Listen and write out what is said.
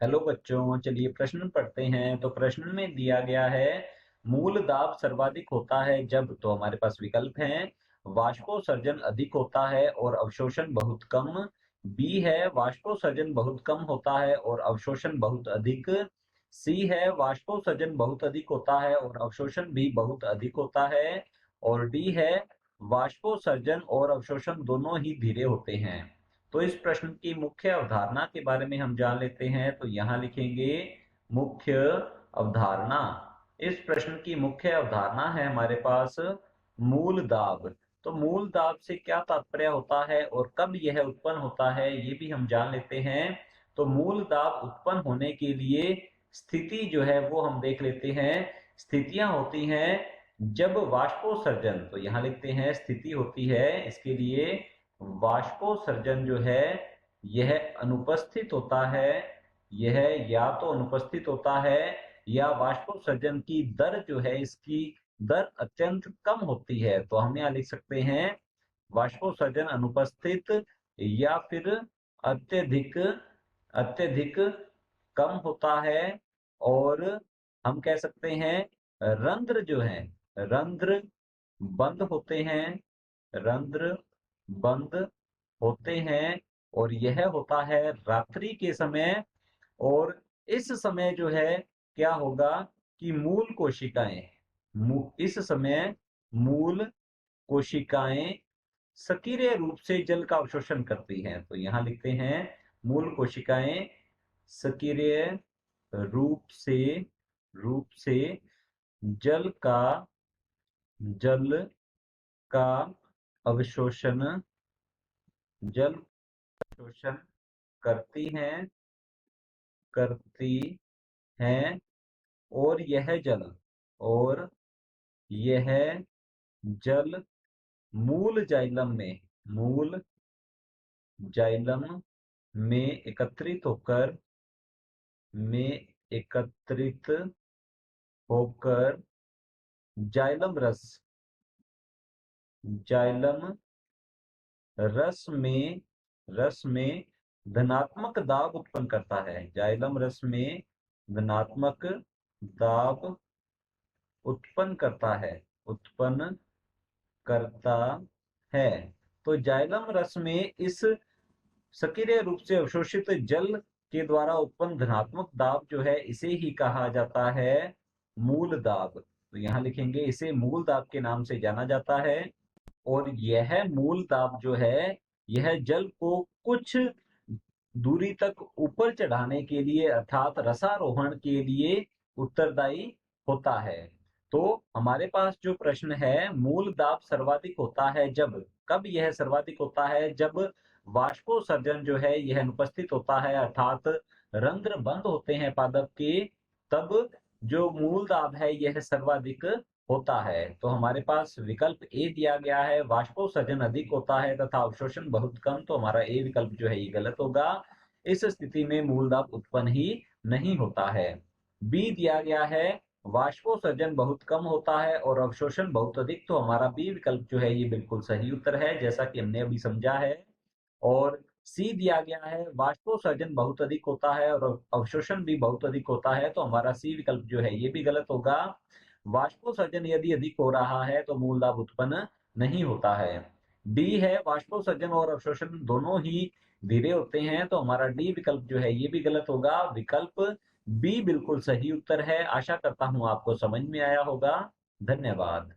Hello बच्चों, चलिए प्रश्न पढ़ते हैं। तो प्रश्न में दिया गया है मूल दाब सर्वाधिक होता है जब, तो हमारे पास विकल्प हैं। वाष्पोत्सर्जन अधिक होता है और अवशोषण बहुत कम। बी है वाष्पोत्सर्जन बहुत कम होता है और अवशोषण बहुत अधिक। सी है वाष्पोत्सर्जन बहुत अधिक होता है और अवशोषण भी बहुत अधिक होता है। और डी है वाष्पोत्सर्जन और अवशोषण दोनों ही धीरे होते हैं। तो इस प्रश्न की मुख्य अवधारणा के बारे में हम जान लेते हैं। तो यहाँ लिखेंगे मुख्य अवधारणा। इस प्रश्न की मुख्य अवधारणा है हमारे पास मूल दाब। तो मूल दाब से क्या तात्पर्य होता है और कब यह उत्पन्न होता है, ये भी हम जान लेते हैं। तो मूल दाब उत्पन्न होने के लिए स्थिति जो है वो हम देख लेते हैं। स्थितियां होती हैं जब वाष्पोत्सर्जन, तो यहाँ लिखते हैं स्थिति होती है इसके लिए वाष्पोत्सर्जन जो है यह अनुपस्थित होता है। यह या तो अनुपस्थित होता है या वाष्पोत्सर्जन की दर जो है इसकी दर अत्यंत कम होती है। तो हम यहाँ लिख सकते हैं वाष्पोत्सर्जन अनुपस्थित या फिर अत्यधिक अत्यधिक कम होता है। और हम कह सकते हैं रंध्र जो है, रंध्र बंद होते हैं, रंध्र बंद होते हैं। और यह होता है रात्रि के समय। और इस समय जो है क्या होगा कि मूल कोशिकाएं, इस समय मूल कोशिकाएं सक्रिय रूप से जल का अवशोषण करती हैं। तो यहाँ लिखते हैं मूल कोशिकाएं सक्रिय रूप से रूप से जल का जल का अवशोषण जल शोषण करती हैं करती हैं। और और यह जल मूल जाइलम में एकत्रित एकत्रित होकर जाइलम जाइलम रस में धनात्मक दाब उत्पन्न करता है। जाइलम रस में धनात्मक दाब उत्पन्न करता है। तो जाइलम रस में इस सक्रिय रूप से अवशोषित जल के द्वारा उत्पन्न धनात्मक दाब जो है इसे ही कहा जाता है मूल दाब। तो यहाँ लिखेंगे इसे मूल दाब के नाम से जाना जाता है। और यह मूल दाब जो है यह जल को कुछ दूरी तक ऊपर चढ़ाने के लिए अर्थात रसारोहण के लिए उत्तरदायी होता है। तो हमारे पास जो प्रश्न है मूल दाब सर्वाधिक होता है जब, कब यह सर्वाधिक होता है जब वाष्पोत्सर्जन जो है यह अनुपस्थित होता है अर्थात रंध्र बंद होते हैं पादप के, तब जो मूल दाब है यह सर्वाधिक होता है। तो हमारे पास विकल्प ए दिया गया है वाष्पोत्सर्जन अधिक होता है तथा अवशोषण बहुत कम। तो हमारा ए विकल्प जो है ये गलत होगा। इस स्थिति में मूल दाब उत्पन्न ही नहीं होता है। बी दिया गया है वाष्पोत्सर्जन बहुत कम होता है और अवशोषण बहुत अधिक। तो हमारा बी विकल्प जो है ये बिल्कुल सही उत्तर है, जैसा कि हमने अभी समझा है। और सी दिया गया है वाष्पोत्सर्जन बहुत अधिक होता है और अवशोषण भी बहुत अधिक होता है। तो हमारा सी विकल्प जो है ये भी गलत होगा। वाष्पोत्सर्जन यदि अधिक हो रहा है तो मूल दाब उत्पन्न नहीं होता है। डी है वाष्पोत्सर्जन और अवशोषण दोनों ही धीरे होते हैं। तो हमारा डी विकल्प जो है ये भी गलत होगा। विकल्प बी बिल्कुल सही उत्तर है। आशा करता हूं आपको समझ में आया होगा। धन्यवाद।